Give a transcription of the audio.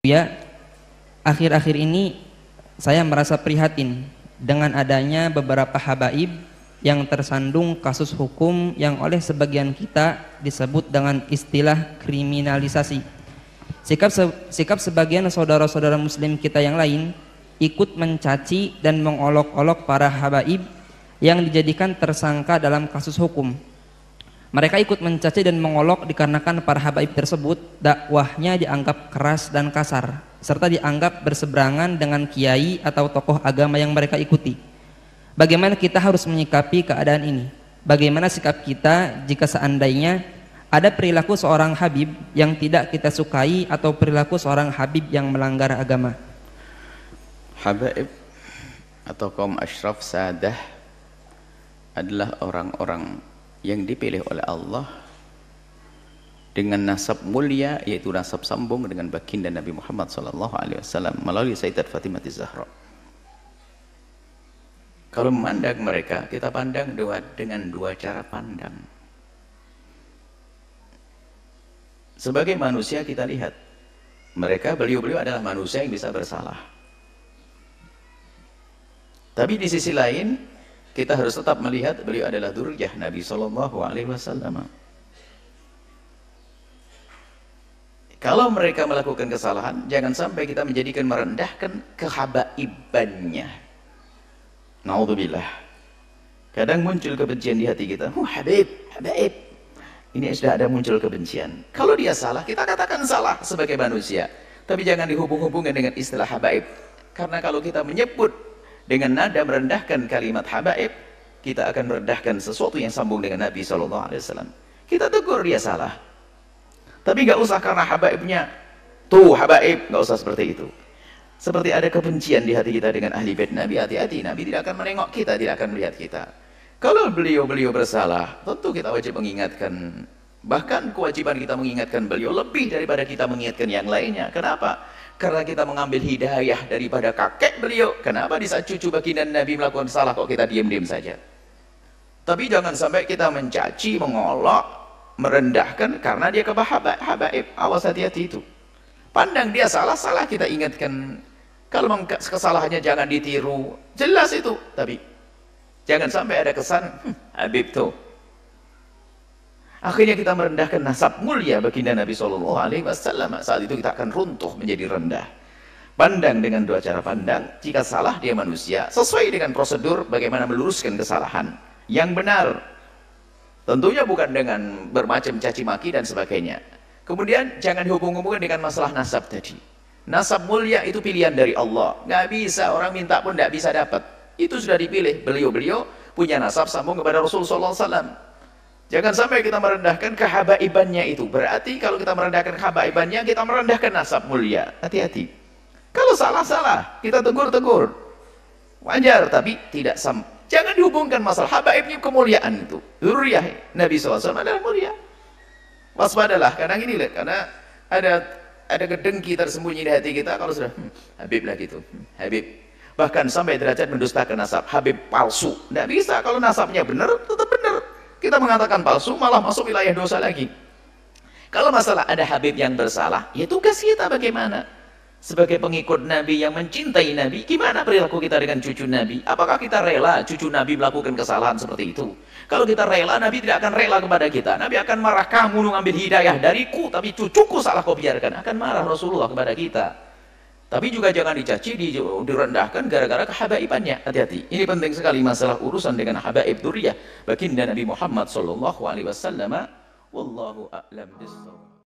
Ya, akhir-akhir ini saya merasa prihatin dengan adanya beberapa habaib yang tersandung kasus hukum yang oleh sebagian kita disebut dengan istilah kriminalisasi. Sikap sebagian saudara-saudara muslim kita yang lain ikut mencaci dan mengolok-olok para habaib yang dijadikan tersangka dalam kasus hukum. Mereka ikut mencaci dan mengolok dikarenakan para habaib tersebut dakwahnya dianggap keras dan kasar, serta dianggap berseberangan dengan kiai atau tokoh agama yang mereka ikuti. Bagaimana kita harus menyikapi keadaan ini? Bagaimana sikap kita jika seandainya ada perilaku seorang habib yang tidak kita sukai atau perilaku seorang habib yang melanggar agama? Habaib atau kaum asyraf sadah adalah orang-orang yang dipilih oleh Allah dengan nasab mulia, yaitu nasab sambung dengan baginda Nabi Muhammad SAW melalui Sayyidat Fatimah Az-Zahra. Kalau memandang mereka, kita pandang dengan dua cara pandang. Sebagai manusia kita lihat mereka, beliau-beliau adalah manusia yang bisa bersalah. Tapi di sisi lain kita harus tetap melihat beliau adalah dzurriyyah Nabi SAW. Kalau mereka melakukan kesalahan, jangan sampai kita menjadikan merendahkan kehabaibannya. Naudzubillah. Kadang muncul kebencian di hati kita. Habib. Ini sudah ada muncul kebencian. Kalau dia salah, kita katakan salah sebagai manusia. Tapi jangan dihubung-hubungkan dengan istilah habaib. Karena kalau kita menyebut dengan nada merendahkan kalimat habaib, kita akan merendahkan sesuatu yang sambung dengan Nabi SAW. Kita tegur dia salah, tapi nggak usah karena habaibnya tuh habaib, nggak usah seperti itu. Seperti ada kebencian di hati kita dengan ahli bait Nabi, hati-hati, Nabi tidak akan menengok kita, tidak akan melihat kita. Kalau beliau bersalah, tentu kita wajib mengingatkan. Bahkan kewajiban kita mengingatkan beliau lebih daripada kita mengingatkan yang lainnya. Kenapa? Karena kita mengambil hidayah daripada kakek beliau. Kenapa di saat cucu baginda Nabi melakukan salah kok kita diam-diam saja? Tapi jangan sampai kita mencaci, mengolok, merendahkan karena dia habaib. Awas, hati-hati itu. Pandang dia salah kita ingatkan. Kalau kesalahannya jangan ditiru, jelas itu. Tapi jangan sampai ada kesan habib tuh. Akhirnya kita merendahkan nasab mulia baginda Nabi SAW. Saat itu kita akan runtuh menjadi rendah. Pandang dengan dua cara pandang. Jika salah dia manusia, sesuai dengan prosedur bagaimana meluruskan kesalahan yang benar. Tentunya bukan dengan bermacam caci maki dan sebagainya. Kemudian jangan dihubung-hubungkan dengan masalah nasab tadi. Nasab mulia itu pilihan dari Allah. Nggak bisa, orang minta pun nggak bisa dapat. Itu sudah dipilih. Beliau punya nasab sambung kepada Rasulullah SAW. Jangan sampai kita merendahkan kehabaibannya itu. Berarti kalau kita merendahkan kehabaibannya, kita merendahkan nasab mulia. Hati-hati. Kalau salah, kita tegur. Wajar, tapi tidak jangan dihubungkan masalah habaibnya kemuliaan itu. Dzurriyyah Nabi SAW adalah mulia. Waspadalah, kadang ini lihat, karena ada kedengki tersembunyi di hati kita. Kalau sudah habib lah gitu, habib. Bahkan sampai derajat mendustakan nasab, habib palsu. Tidak bisa, kalau nasabnya benar, tetap benar. Kita mengatakan palsu, malah masuk wilayah dosa lagi. Kalau masalah ada habib yang bersalah, ya tugas kita bagaimana? Sebagai pengikut Nabi yang mencintai Nabi, gimana perilaku kita dengan cucu Nabi? Apakah kita rela cucu Nabi melakukan kesalahan seperti itu? Kalau kita rela, Nabi tidak akan rela kepada kita. Nabi akan marah, kamu mengambil hidayah dariku, tapi cucuku salah kau biarkan. Akan marah Rasulullah kepada kita. Tapi juga jangan dicaci, direndahkan gara-gara kehabaibannya. Hati-hati. Ini penting sekali masalah urusan dengan habaib dzurriyyah baginda Nabi Muhammad SAW. Wallahu a'lam bishawab.